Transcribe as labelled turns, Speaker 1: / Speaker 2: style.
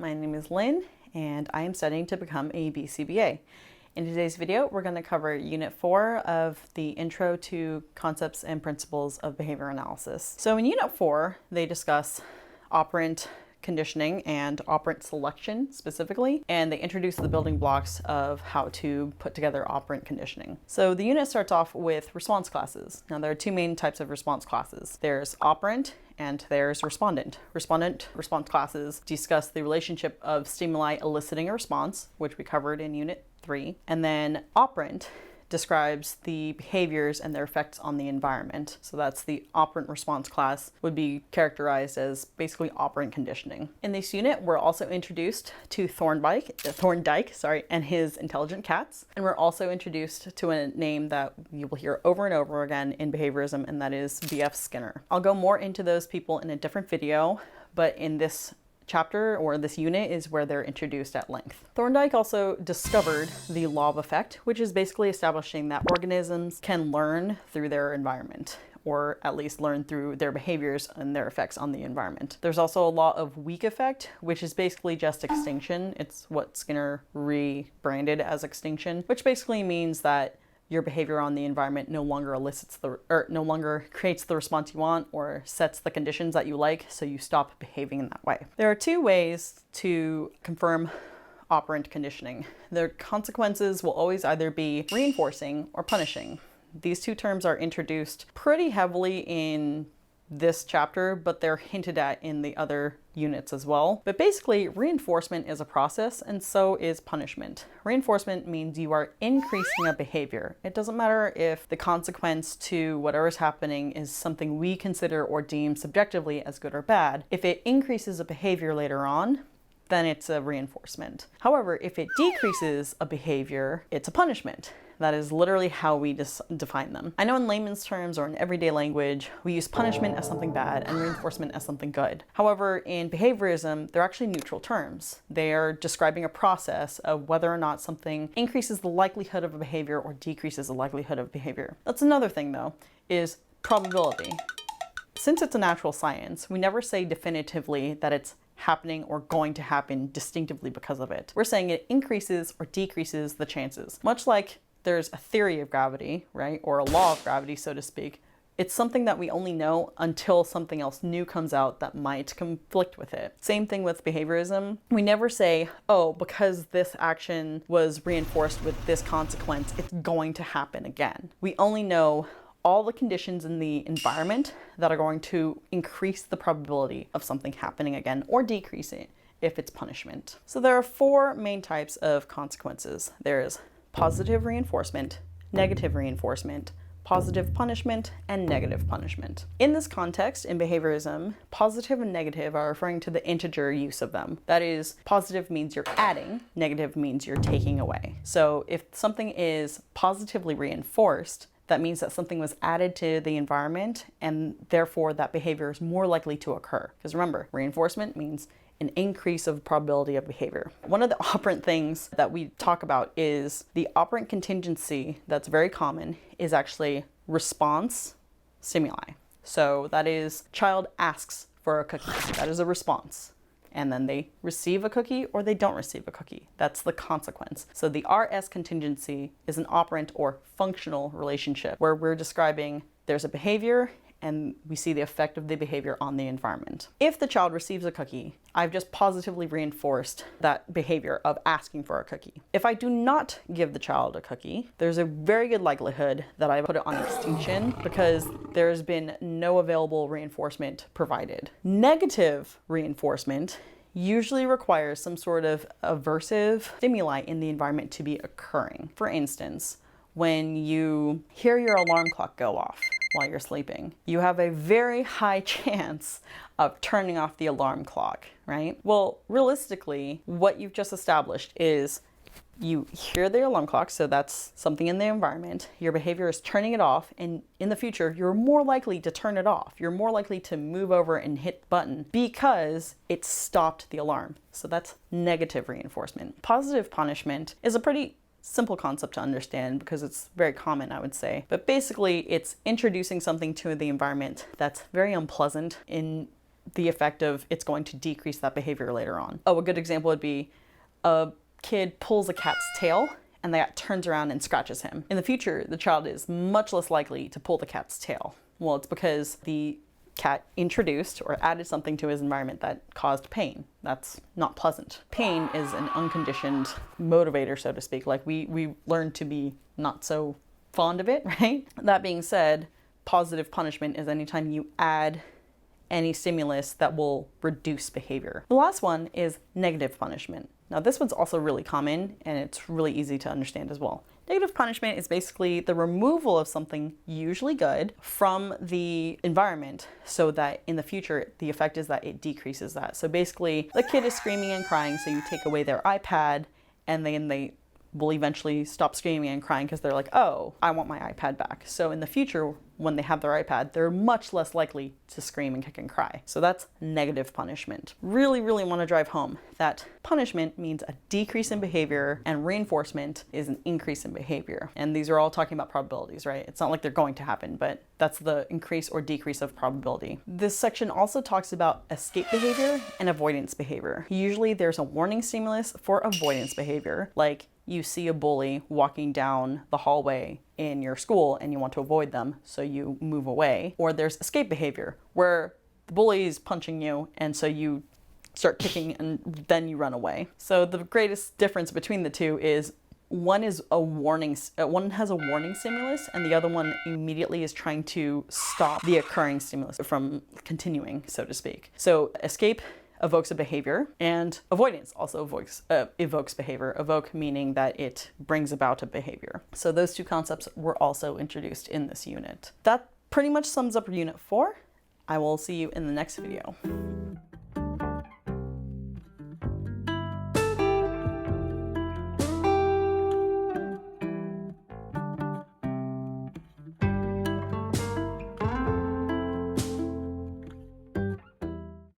Speaker 1: My name is Lynn, and I am studying to become a BCBA. In today's video, we're going to cover Unit 4 of the Intro to Concepts and Principles of Behavior Analysis. So in Unit 4, they discuss operant conditioning and operant selection specifically, and they introduce the building blocks of how to put together operant conditioning. So the unit starts off with response classes. Now there are two main types of response classes. There's operant and there's respondent. Respondent response classes discuss the relationship of stimuli eliciting a response, which we covered in Unit 3, and then operant describes the behaviors and their effects on the environment. So that's the operant response class, would be characterized as basically operant conditioning. In this unit, we're also introduced to Thorndike, and his intelligent cats. And we're also introduced to a name that you will hear over and over again in behaviorism, and that is B.F. Skinner. I'll go more into those people in a different video, but in this chapter or this unit is where they're introduced at length. Thorndike also discovered the law of effect, which is basically establishing that organisms can learn through their environment, or at least learn through their behaviors and their effects on the environment. There's also a law of weak effect, which is basically just extinction. It's what Skinner rebranded as extinction, which basically means that your behavior on the environment no longer no longer creates the response you want or sets the conditions that you like, so you stop behaving in that way. There are two ways to confirm operant conditioning. Their consequences will always either be reinforcing or punishing. These two terms are introduced pretty heavily in this chapter, but they're hinted at in the other units as well. But basically, reinforcement is a process, and so is punishment. Reinforcement means you are increasing a behavior. It doesn't matter if the consequence to whatever is happening is something we consider or deem subjectively as good or bad. If it increases a behavior later on, then it's a reinforcement. However, if it decreases a behavior, it's a punishment. That is literally how we define them. I know in layman's terms or in everyday language, we use punishment as something bad and reinforcement as something good. However, in behaviorism, they're actually neutral terms. They are describing a process of whether or not something increases the likelihood of a behavior or decreases the likelihood of behavior. That's another thing though, is probability. Since it's a natural science, we never say definitively that it's happening or going to happen distinctively because of it. We're saying it increases or decreases the chances. Much like there's a theory of gravity, right? Or a law of gravity, so to speak. It's something that we only know until something else new comes out that might conflict with it. Same thing with behaviorism. We never say, oh, because this action was reinforced with this consequence, it's going to happen again. We only know all the conditions in the environment that are going to increase the probability of something happening again or decrease it if it's punishment. So there are four main types of consequences. There's positive reinforcement, negative reinforcement, positive punishment, and negative punishment. In this context, in behaviorism, positive and negative are referring to the integer use of them. That is, positive means you're adding, negative means you're taking away. So if something is positively reinforced, that means that something was added to the environment and therefore that behavior is more likely to occur. Because remember, reinforcement means an increase of probability of behavior. One of the operant things that we talk about is the operant contingency that's very common is actually response stimuli. So that is, child asks for a cookie. That is a response. And then they receive a cookie or they don't receive a cookie. That's the consequence. So the RS contingency is an operant or functional relationship where we're describing there's a behavior and we see the effect of the behavior on the environment. If the child receives a cookie, I've just positively reinforced that behavior of asking for a cookie. If I do not give the child a cookie, there's a very good likelihood that I put it on extinction because there's been no available reinforcement provided. Negative reinforcement usually requires some sort of aversive stimuli in the environment to be occurring. For instance, when you hear your alarm clock go off while you're sleeping, you have a very high chance of turning off the alarm clock, right? Well, realistically, what you've just established is you hear the alarm clock, so that's something in the environment. Your behavior is turning it off, and in the future, you're more likely to turn it off. You're more likely to move over and hit the button because it stopped the alarm. So that's negative reinforcement. Positive punishment is a pretty simple concept to understand because it's very common, I would say. But basically, it's introducing something to the environment that's very unpleasant in the effect of it's going to decrease that behavior later on. Oh, a good example would be a kid pulls a cat's tail and the cat turns around and scratches him. In the future, the child is much less likely to pull the cat's tail. Well, it's because the cat introduced or added something to his environment that caused pain. That's not pleasant. Pain is an unconditioned motivator, so to speak. Like we learn to be not so fond of it, right? That being said, positive punishment is anytime you add any stimulus that will reduce behavior. The last one is negative punishment. Now this one's also really common and it's really easy to understand as well. Negative punishment is basically the removal of something usually good from the environment so that in the future, the effect is that it decreases that. So basically the kid is screaming and crying, so you take away their iPad and then they will eventually stop screaming and crying because they're like, oh, I want my iPad back. So in the future, when they have their iPad, they're much less likely to scream and kick and cry. So that's negative punishment. Really, really want to drive home that punishment means a decrease in behavior and reinforcement is an increase in behavior. And these are all talking about probabilities, right? It's not like they're going to happen, but that's the increase or decrease of probability. This section also talks about escape behavior and avoidance behavior. Usually there's a warning stimulus for avoidance behavior, like you see a bully walking down the hallway in your school and you want to avoid them, so you move away. Or there's escape behavior where the bully is punching you and so you start kicking and then you run away. So the greatest difference between the two is one is a warning, one has a warning stimulus and the other one immediately is trying to stop the occurring stimulus from continuing, so to speak. So escape evokes a behavior, and avoidance also evokes behavior. Evoke meaning that it brings about a behavior. So those two concepts were also introduced in this unit. That pretty much sums up Unit 4. I will see you in the next video.